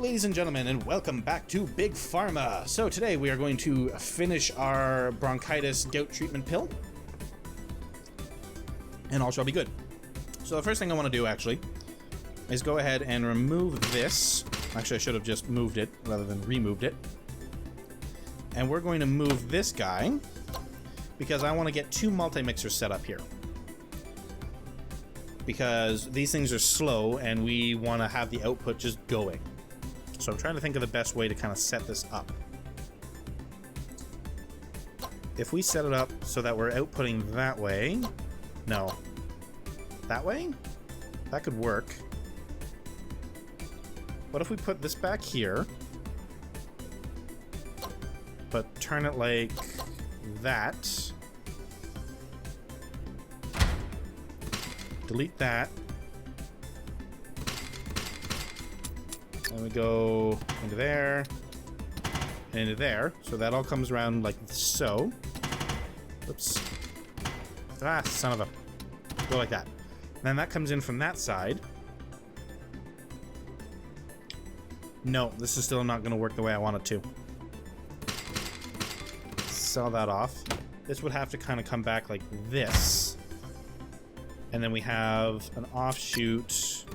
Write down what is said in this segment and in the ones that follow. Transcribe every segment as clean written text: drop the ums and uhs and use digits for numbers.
ladies and gentlemen, and welcome back to Big Pharma. So today we are going to finish our bronchitis gout treatment pill, and all shall be good. So the first thing I want to do, actually, is go ahead and remove this. Actually, I should have just moved it rather than removed it. And we're going to move this guy because I want to get two multi-mixers set up here. Because these things are slow and we want to have the output just going. So I'm trying to think of the best way to kind of set this up. If we set it up so that we're outputting that way... No. That way? That could work. What if we put this back here, but turn it like that? Delete that. And we go into there, and into there. So that all comes around like so. Oops. Ah, son of a... Go like that. And then that comes in from that side. No, this is still not going to work the way I want it to. Sell that off. This would have to kind of come back like this. And then we have an offshoot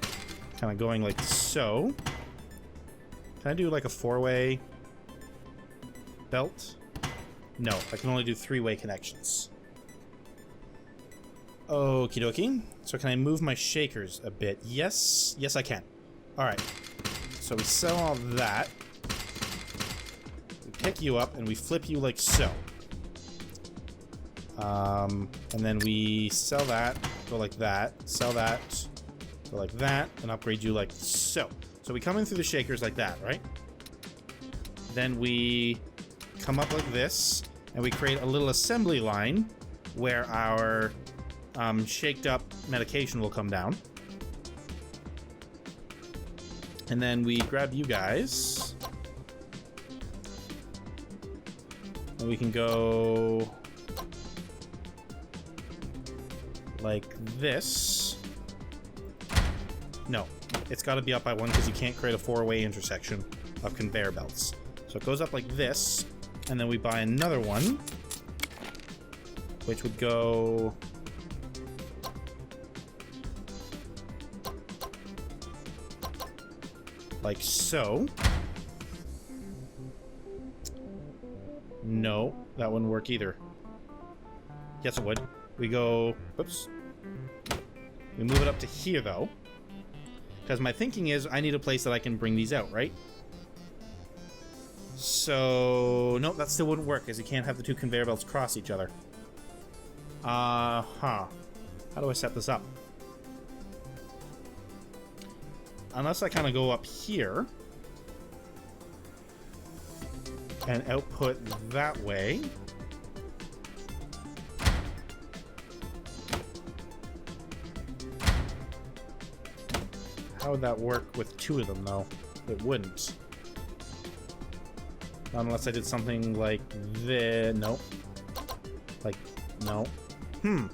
kind of going like so. Can I do like a four-way belt? No, I can only do three-way connections. Okie dokie. So can I move my shakers a bit? Yes. Yes, I can. Alright. So we sell all that. We pick you up and we flip you like so. And then we sell that, go like that, sell that, go like that, and upgrade you like so. So we come in through the shakers like that, right? Then we come up like this, and we create a little assembly line where our shaked up medication will come down. And then we grab you guys. And we can go like this. No, it's got to be up by one because you can't create a four-way intersection of conveyor belts. So it goes up like this, and then we buy another one, which would go like so. No, that wouldn't work either. Yes, it would. We go... Oops. We move it up to here, though. Because my thinking is I need a place that I can bring these out, right? So... Nope, that still wouldn't work, because you can't have the two conveyor belts cross each other. How do I set this up? Unless I kind of go up here and output that way. How would that work with two of them, though? It wouldn't. Unless I did something like this. Nope. Like, no. I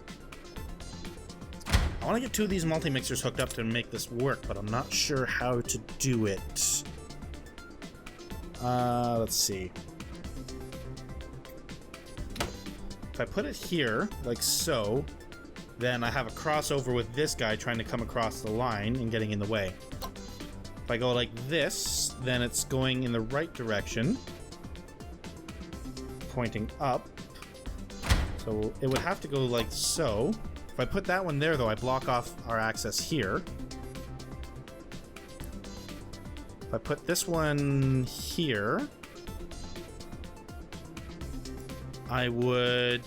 want to get two of these multi-mixers hooked up to make this work, but I'm not sure how to do it. Let's see. If I put it here, like so, then I have a crossover with this guy trying to come across the line and getting in the way. If I go like this, then it's going in the right direction, pointing up. So it would have to go like so. If I put that one there, though, I block off our access here. If I put this one here, I would...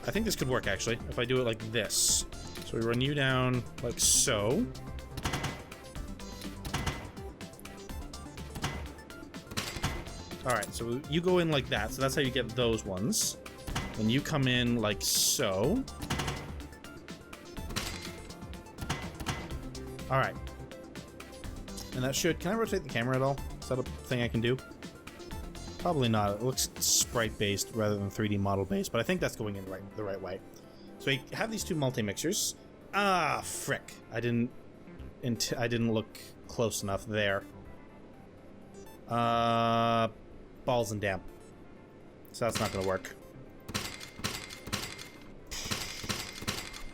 I think this could work, actually, if I do it like this. So we run you down like so. Alright, so you go in like that, so that's how you get those ones. And you come in like so. Alright. And that should... Can I rotate the camera at all? Is that a thing I can do? Probably not. It looks sprite-based rather than 3D model-based, but I think that's going in the right way. So we have these two multi-mixers. Ah, frick. I didn't I didn't look close enough there. Balls and damp. So that's not gonna work.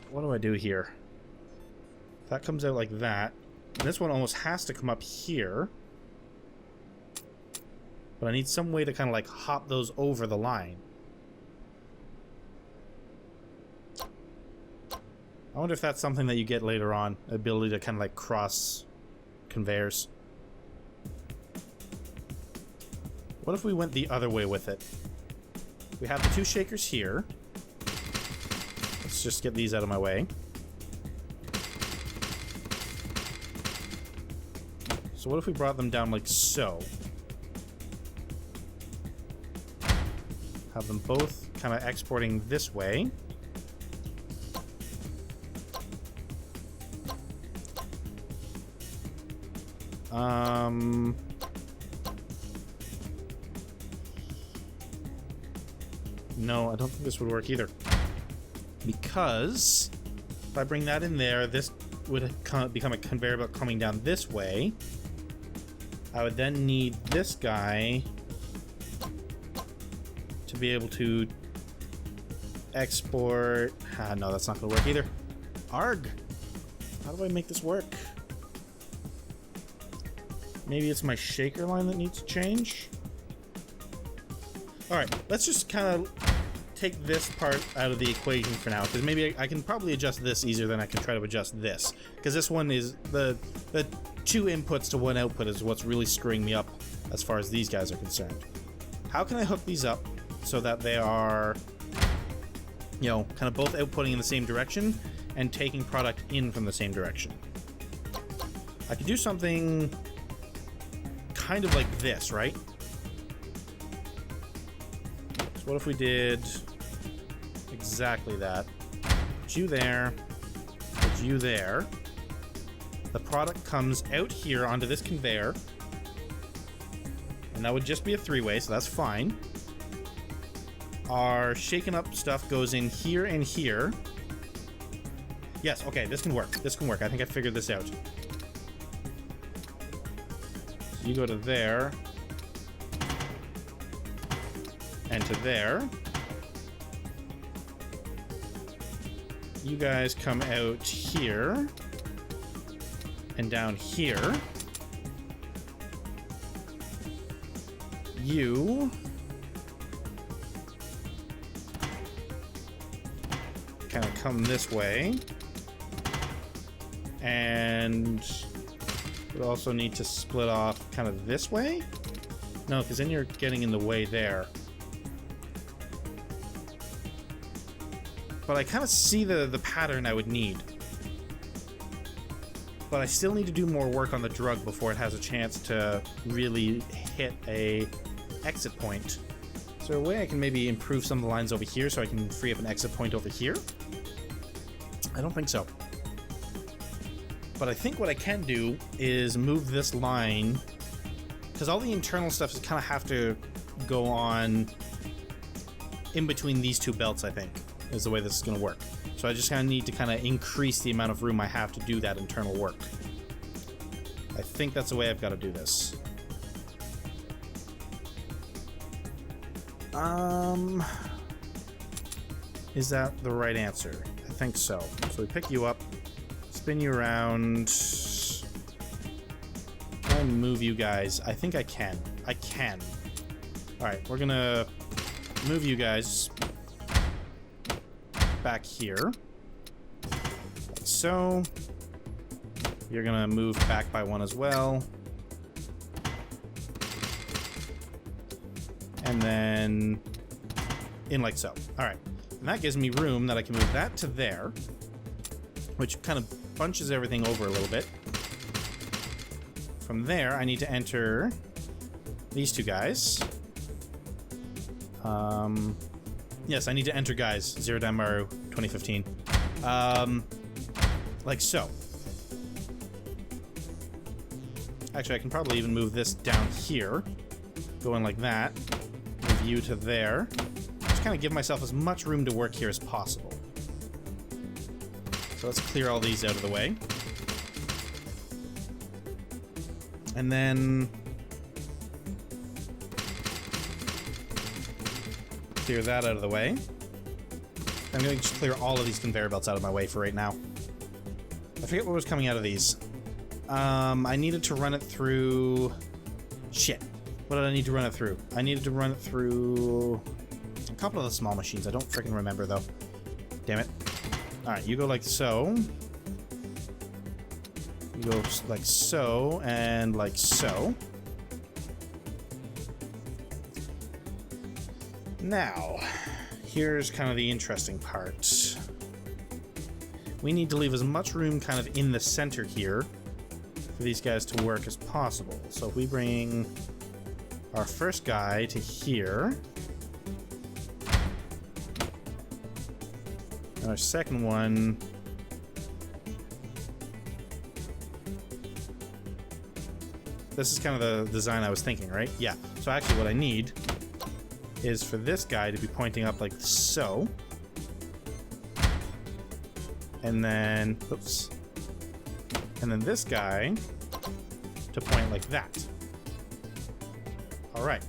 What do I do here? That comes out like that. And this one almost has to come up here. But I need some way to kind of like hop those over the line. I wonder if that's something that you get later on. Ability to kind of like cross conveyors. What if we went the other way with it? We have the 2 shakers here. Let's just get these out of my way. So what if we brought them down like so? Have them both kind of exporting this way. No, I don't think this would work either. Because if I bring that in there, this would become a conveyor belt coming down this way. I would then need this guy to be able to export... no, that's not going to work either. Arg! How do I make this work? Maybe it's my shaker line that needs to change? Alright, let's just kind of take this part out of the equation for now, because maybe I can probably adjust this easier than I can try to adjust this. Because this one is... the 2 inputs to 1 output is what's really screwing me up as far as these guys are concerned. How can I hook these up so that they are, you know, kind of both outputting in the same direction and taking product in from the same direction? I could do something kind of like this, right? So what if we did exactly that? Put you there, put you there. The product comes out here onto this conveyor, and that would just be a 3-way, so that's fine. Our shaken up stuff goes in here and here. Yes, okay, this can work. This can work. I think I figured this out. So you go to there. And to there. You guys come out here. And down here. You... kind of come this way. And we also need to split off kind of this way? No, because then you're getting in the way there. But I kind of see the pattern I would need. But I still need to do more work on the drug before it has a chance to really hit a exit point. Is there a way I can maybe improve some of the lines over here so I can free up an exit point over here? I don't think so. But I think what I can do is move this line, because all the internal stuff is kind of have to go on in between these 2 belts, I think, is the way this is going to work. So I just kind of need to kind of increase the amount of room I have to do that internal work. I think that's the way I've got to do this. Is that the right answer? I think so. So we pick you up, spin you around, try and move you guys. I think I can. I can. Alright, we're gonna move you guys back here. Like so. You're gonna move back by 1 as well. And then in like so. Alright. And that gives me room that I can move that to there, which kind of bunches everything over a little bit. From there, I need to enter these 2 guys. Yes, I need to enter guys. Zerodaimaru 2015. Like so. Actually, I can probably even move this down here. Going like that. Move you to there. Just kind of give myself as much room to work here as possible. So let's clear all these out of the way. And then clear that out of the way. I'm going to just clear all of these conveyor belts out of my way for right now. I forget what was coming out of these. I needed to run it through... Shit. What did I need to run it through? I needed to run it through a couple of the small machines. I don't freaking remember, though. Damn it. Alright, you go like so. You go like so, and like so. Now, here's kind of the interesting part. We need to leave as much room kind of in the center here for these guys to work as possible. So if we bring our first guy to here, and our second one this is kind of the design I was thinking, right? Yeah. So actually what I need is for this guy to be pointing up like so. And then, oops. And then this guy to point like that. All right.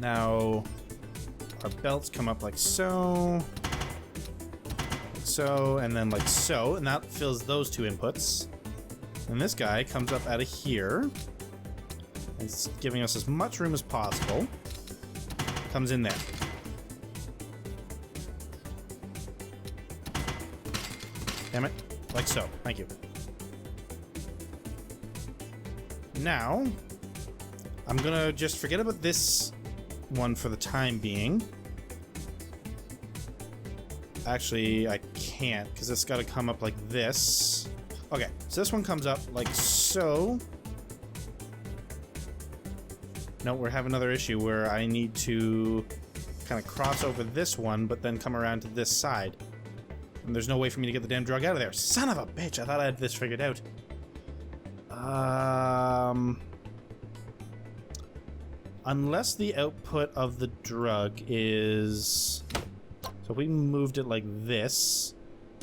Now, our belts come up like so, and then like so, and that fills those two inputs. And this guy comes up out of here. It's giving us as much room as possible. Comes in there. Damn it. Like so. Thank you. Now, I'm gonna just forget about this one for the time being. Actually, I can't, because it's got to come up like this. Okay, so this one comes up like so. No, we're having another issue where I need to kind of cross over this one, but then come around to this side. And there's no way for me to get the damn drug out of there. Son of a bitch! I thought I had this figured out. Unless the output of the drug is... So if we moved it like this,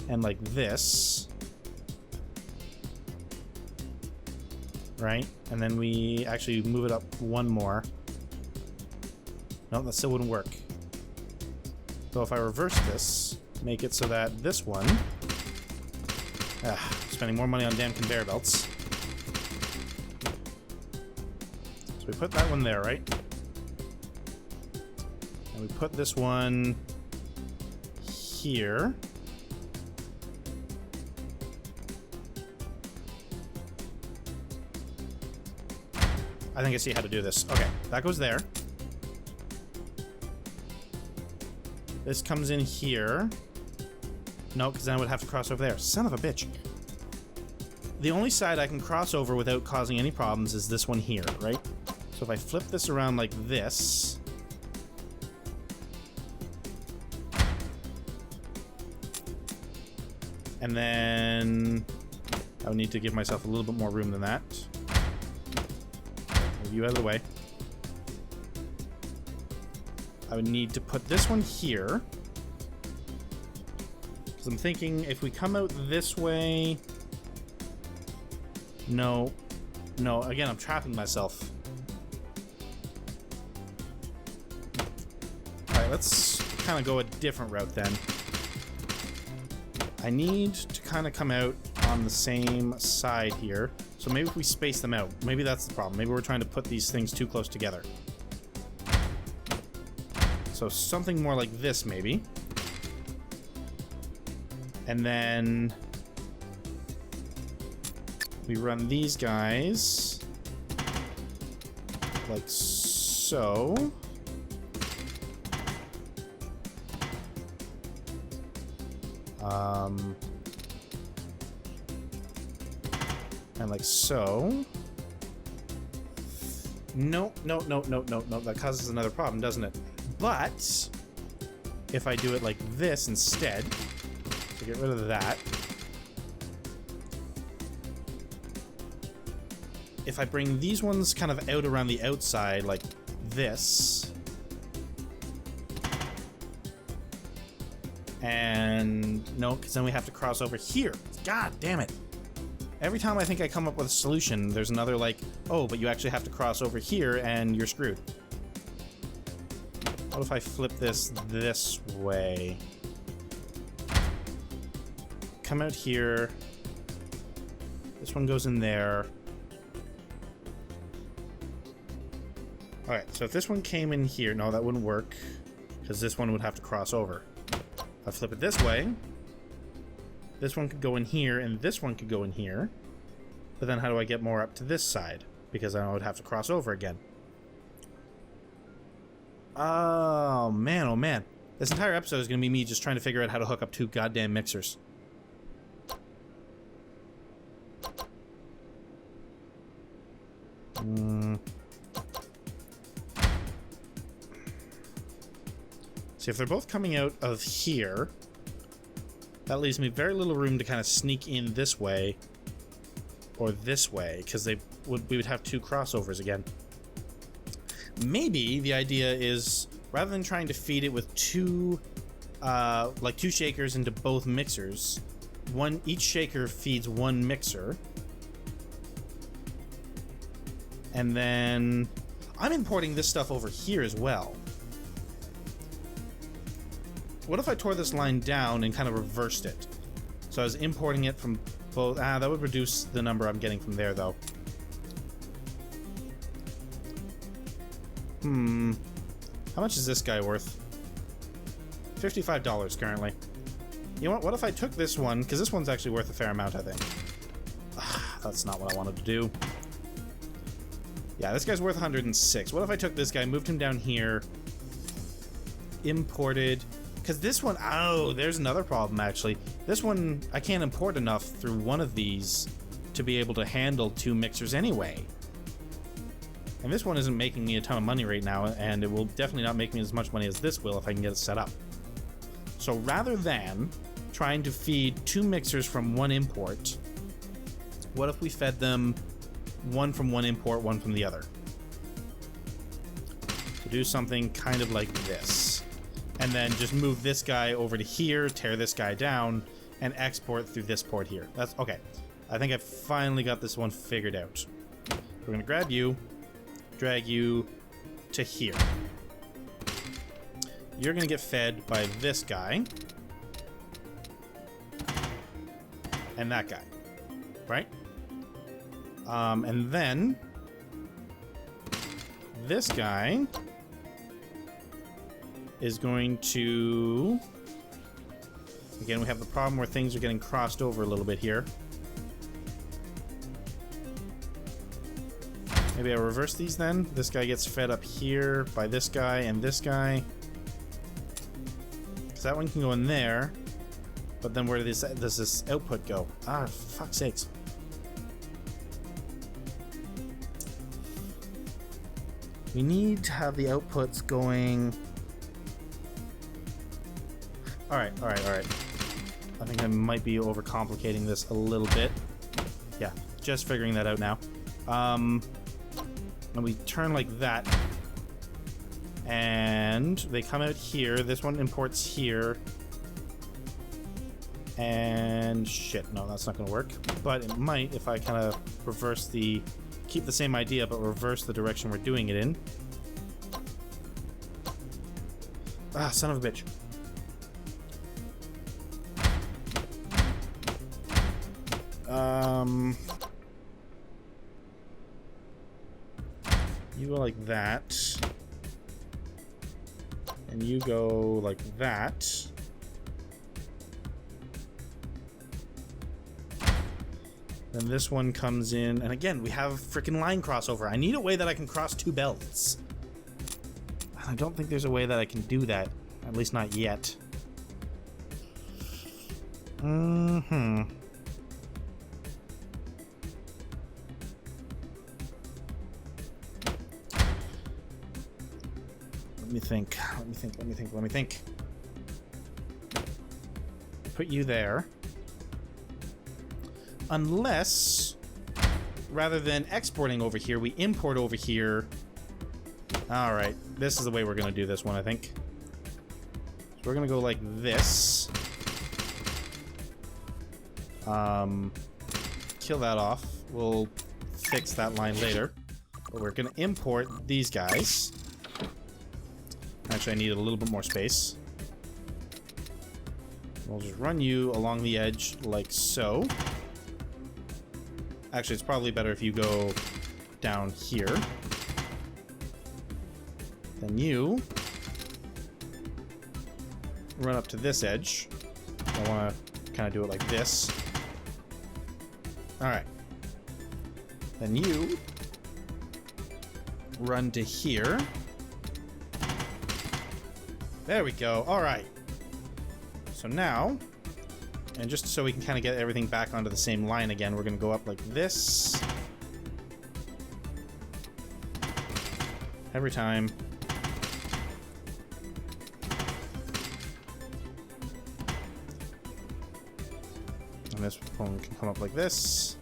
and like this... Right? And then we actually move it up one more. No, that still wouldn't work. So if I reverse this, make it so that this one... spending more money on damn conveyor belts. So we put that one there, right? And we put this one here. I think I see how to do this. Okay, that goes there. This comes in here. No, because then I would have to cross over there. Son of a bitch. The only side I can cross over without causing any problems is this one here, right? So if I flip this around like this... And then... I would need to give myself a little bit more room than that. Move you out of the way. I would need to put this one here. Because I'm thinking if we come out this way... No. No, again, I'm trapping myself. Alright, let's kind of go a different route then. I need to kind of come out on the same side here. So maybe if we space them out. Maybe that's the problem. Maybe we're trying to put these things too close together. So something more like this, maybe. And then... we run these guys like so. And like so. No. That causes another problem, doesn't it? But if I do it like this instead, to get rid of that. If I bring these ones kind of out around the outside, like this, and no, because then we have to cross over here. God damn it. Every time I think I come up with a solution, there's another like, oh, but you actually have to cross over here and you're screwed. What if I flip this way? Come out here. This one goes in there. Alright, so if this one came in here, no, that wouldn't work, because this one would have to cross over. If I flip it this way, this one could go in here, and this one could go in here. But then how do I get more up to this side? Because I would have to cross over again. Oh, man, oh, man. This entire episode is going to be me just trying to figure out how to hook up 2 goddamn mixers. See, if they're both coming out of here, that leaves me very little room to kind of sneak in this way or this way, because we would have 2 crossovers again. Maybe the idea is, rather than trying to feed it with 2 shakers into both mixers, each shaker feeds 1 mixer, and then I'm importing this stuff over here as well. What if I tore this line down and kind of reversed it? So I was importing it from both. That would reduce the number I'm getting from there, though. How much is this guy worth? $55 currently. You know what if I took this one, because this one's actually worth a fair amount, I think. That's not what I wanted to do. Yeah, this guy's worth 106. What if I took this guy, moved him down here, imported... Because this one, oh, there's another problem, actually. This one, I can't import enough through one of these to be able to handle 2 mixers anyway. And this one isn't making me a ton of money right now, and it will definitely not make me as much money as this will if I can get it set up. So rather than trying to feed 2 mixers from 1 import, what if we fed them 1 from 1 import, 1 from the other? To do something kind of like this. And then just move this guy over to here, tear this guy down, and export through this port here. That's okay. I think I finally got this one figured out. We're gonna grab you, drag you to here. You're gonna get fed by this guy. And that guy. Right? And then this guy is going to... Again, we have the problem where things are getting crossed over a little bit here. Maybe I reverse these then. This guy gets fed up here by this guy and this guy. Because that one can go in there. But then where does this output go? Ah, fuck's sakes. We need to have the outputs going... Alright. I think I might be overcomplicating this a little bit. Yeah, just figuring that out now. And we turn like that. And they come out here. This one imports here. And shit, no, that's not going to work. But it might if I kind of reverse keep the same idea, but reverse the direction we're doing it in. Ah, son of a bitch. You go like that. And you go like that. Then this one comes in, and again, we have freaking line crossover. I need a way that I can cross 2 belts. I don't think there's a way that I can do that. At least not yet. Let me think. Put you there. Unless, rather than exporting over here, we import over here. Alright, this is the way we're going to do this one, I think. So we're going to go like kill that off. We'll fix that line later. But we're going to import these guys. Actually, I need a little bit more space. We'll just run you along the edge like so. Actually, it's probably better if you go down here. Then you run up to this edge. I want to kind of do it like this. Alright. Then you run to here. There we go. Alright. So now, and just so we can kind of get everything back onto the same line again, we're going to go up like this. Every time. And this one can come up like this.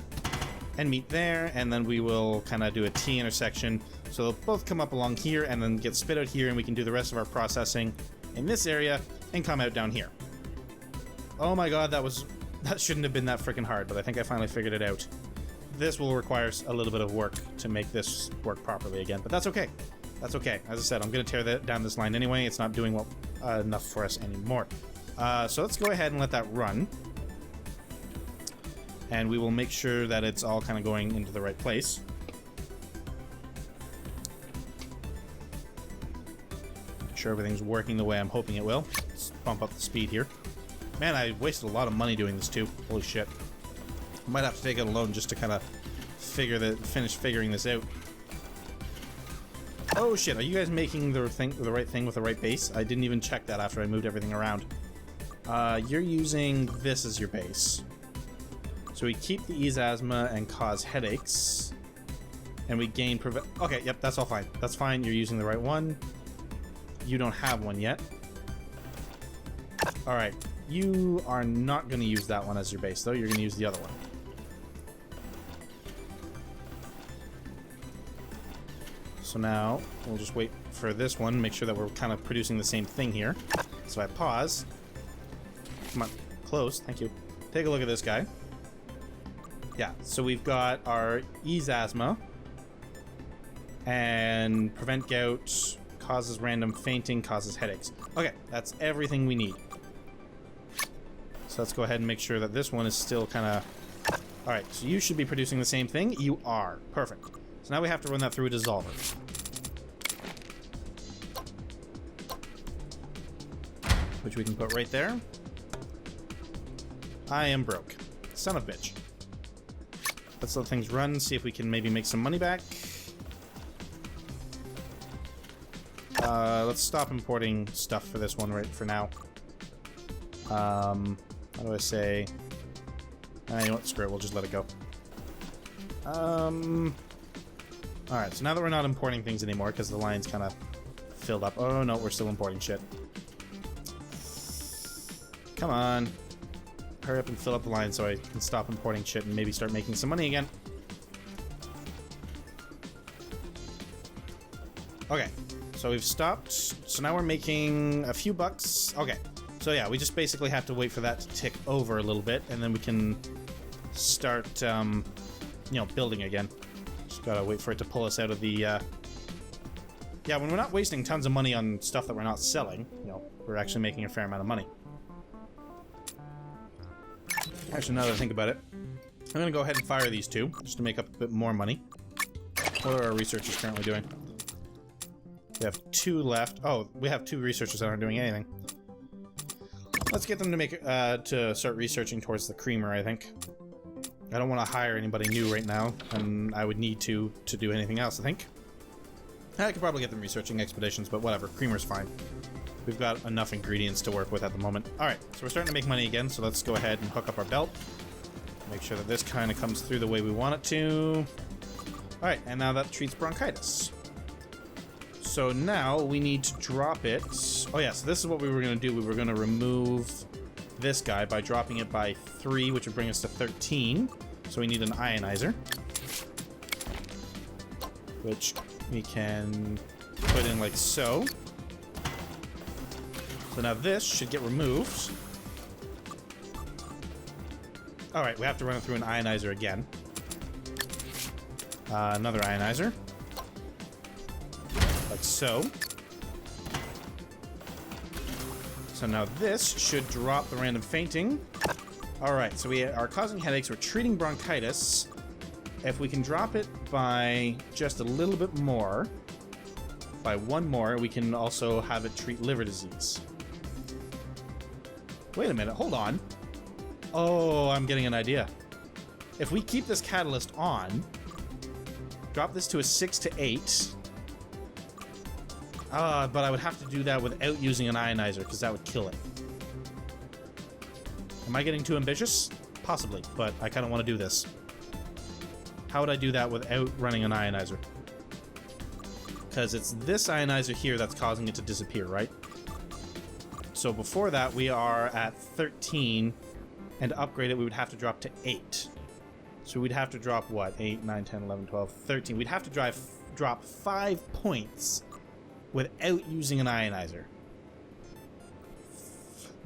And meet there, and then we will kind of do a T intersection. So they'll both come up along here and then get spit out here, and we can do the rest of our processing in this area and come out down here. Oh my god, that shouldn't have been that freaking hard, but I think I finally figured it out. This will require a little bit of work to make this work properly again, but that's okay. That's okay. As I said, I'm going to tear down this line anyway. It's not doing enough for us anymore. So let's go ahead and let that run. And we will make sure that it's all kind of going into the right place. Make sure everything's working the way I'm hoping it will. Let's bump up the speed here. Man, I wasted a lot of money doing this too. Holy shit. I might have to take it a loan just to kind of finish figuring this out. Oh shit, are you guys making the right thing with the right base? I didn't even check that after I moved everything around. You're using this as your base. So we keep the ease asthma and cause headaches. And we gain okay, yep, that's all fine. That's fine, you're using the right one. You don't have one yet. Alright, you are not going to use that one as your base, though. You're going to use the other one. So now, we'll just wait for this one, make sure that we're kind of producing the same thing here. So I pause. Come on, close, thank you. Take a look at this guy. Yeah, so we've got our ease asthma and prevent gout, causes random fainting, causes headaches. Okay, that's everything we need. So let's go ahead and make sure that this one is still kind of... Alright, so you should be producing the same thing. You are. Perfect. So now we have to run that through a dissolver. Which we can put right there. I am broke. Son of a bitch. Let's let things run, see if we can maybe make some money back. Let's stop importing stuff for this one right for now. How do I say? You know what? Screw it. We'll just let it go. Alright, so now that we're not importing things anymore because the line's kind of filled up. Oh no, we're still importing shit. Come on. Hurry up and fill up the line so I can stop importing shit and maybe start making some money again. Okay, so we've stopped. So now we're making a few bucks. Okay, so yeah, we just basically have to wait for that to tick over a little bit, and then we can start, you know, building again. Just gotta wait for it to pull us out of the, Yeah, when we're not wasting tons of money on stuff that we're not selling, you know, we're actually making a fair amount of money. Actually, now that I think about it, I'm gonna go ahead and fire these two, just to make up a bit more money. What are our researchers currently doing? We have 2 left. Oh, we have 2 researchers that aren't doing anything. Let's get them to make to start researching towards the creamer, I think. I don't want to hire anybody new right now, and I would need to do anything else, I think. I could probably get them researching expeditions, but whatever. Creamer's fine. We've got enough ingredients to work with at the moment. Alright, so we're starting to make money again, so let's go ahead and hook up our belt. Make sure that this kind of comes through the way we want it to. Alright, and now that treats bronchitis. So now we need to drop it. Oh yeah, so this is what we were going to do. We were going to remove this guy by dropping it by 3, which would bring us to 13. So we need an ionizer, which we can put in like so. So now this should get removed. All right, we have to run it through an ionizer again. Another ionizer. Like so. So now this should drop the random fainting. All right, so we are causing headaches. We're treating bronchitis. If we can drop it by just a little bit more, by one more, we can also have it treat liver disease. Wait a minute, hold on. Oh, I'm getting an idea. If we keep this catalyst on, drop this to a 6 to 8. But I would have to do that without using an ionizer, because that would kill it. Am I getting too ambitious? Possibly, but I kind of want to do this. How would I do that without running an ionizer? Because it's this ionizer here that's causing it to disappear, right? So before that, we are at 13, and to upgrade it, we would have to drop to 8. So we'd have to drop, what? 8, 9, 10, 11, 12, 13. We'd have to drop 5 points without using an ionizer.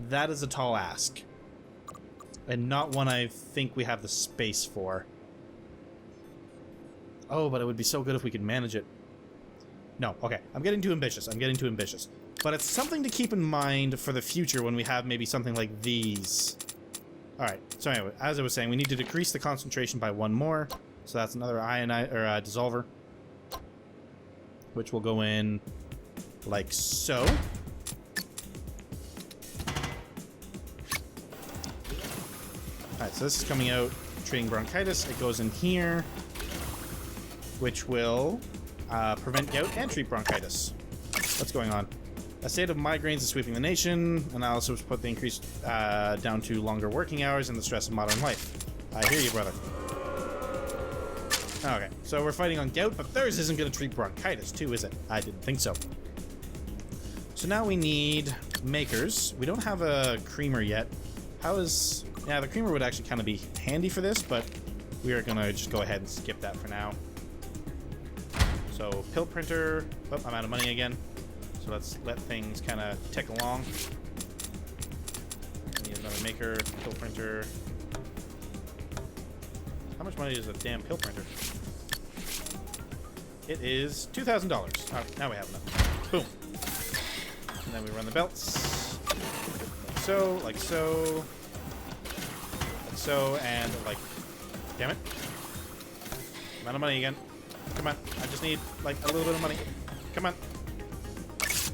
That is a tall ask. And not one I think we have the space for. Oh, but it would be so good if we could manage it. No, okay. I'm getting too ambitious. I'm getting too ambitious. But it's something to keep in mind for the future when we have maybe something like these. Alright, so anyway, as I was saying, we need to decrease the concentration by 1 more. So that's another dissolver. Which will go in like so. Alright, so this is coming out, treating bronchitis. It goes in here, which will prevent gout and treat bronchitis. What's going on? A state of migraines is sweeping the nation, and I also put the increase down to longer working hours and the stress of modern life. I hear you, brother. Okay, so we're fighting on gout, but theirs isn't going to treat bronchitis too, is it? I didn't think so. So now we need makers. We don't have a creamer yet. How is... Yeah, the creamer would actually kind of be handy for this, but we are going to just go ahead and skip that for now. So, pill printer. Oh, I'm out of money again. So let's let things kind of tick along. Need another maker, pill printer. How much money is a damn pill printer? It is $2,000. Oh, now we have enough. Boom. And then we run the belts. Like so, like so. Like so, and like... Damn it. I'm out of money again. Come on. I just need, like, a little bit of money. Come on.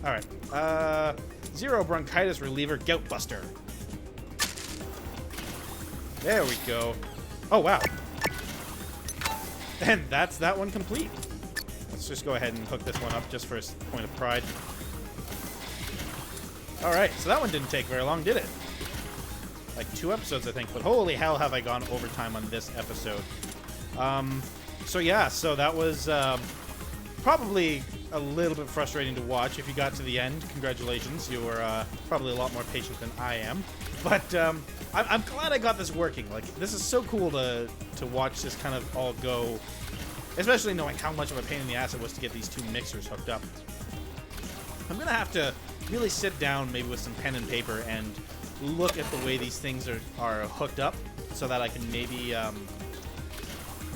Alright. Zero bronchitis reliever gout buster. There we go. Oh, wow. And that's that one complete. Let's just go ahead and hook this one up just for a point of pride. Alright, so that one didn't take very long, did it? Like 2 episodes, I think. But holy hell have I gone overtime on this episode. So yeah, so that was probably a little bit frustrating to watch. If you got to the end, congratulations. You were probably a lot more patient than I am. But I'm glad I got this working. Like, this is so cool to watch this kind of all go, especially knowing how much of a pain in the ass it was to get these 2 mixers hooked up. I'm going to have to really sit down maybe with some pen and paper and look at the way these things are hooked up so that I can maybe...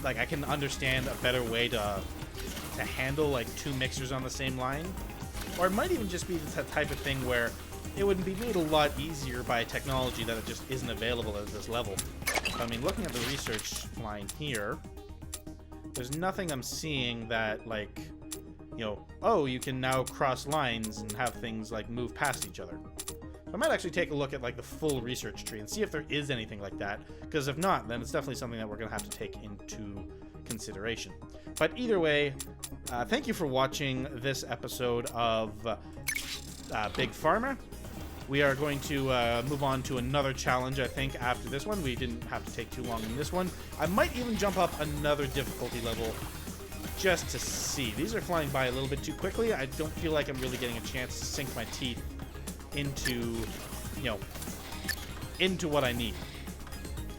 like, I can understand a better way to handle, like, 2 mixers on the same line. Or it might even just be the type of thing where it would be made a lot easier by technology that it just isn't available at this level. I mean, looking at the research line here, there's nothing I'm seeing that, like, you know, oh, you can now cross lines and have things, like, move past each other. I might actually take a look at, like, the full research tree and see if there is anything like that, because if not, then it's definitely something that we're going to have to take into consideration. But either way, thank you for watching this episode of Big Pharma. We are going to move on to another challenge, I think, after this one. We didn't have to take too long in this one. I might even jump up another difficulty level just to see. These are flying by a little bit too quickly. I don't feel like I'm really getting a chance to sink my teeth into, you know, into what I need,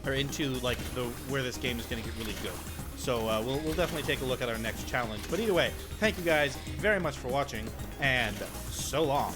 or into, like, where this game is going to get really good. So we'll definitely take a look at our next challenge. But either way, thank you guys very much for watching, and so long.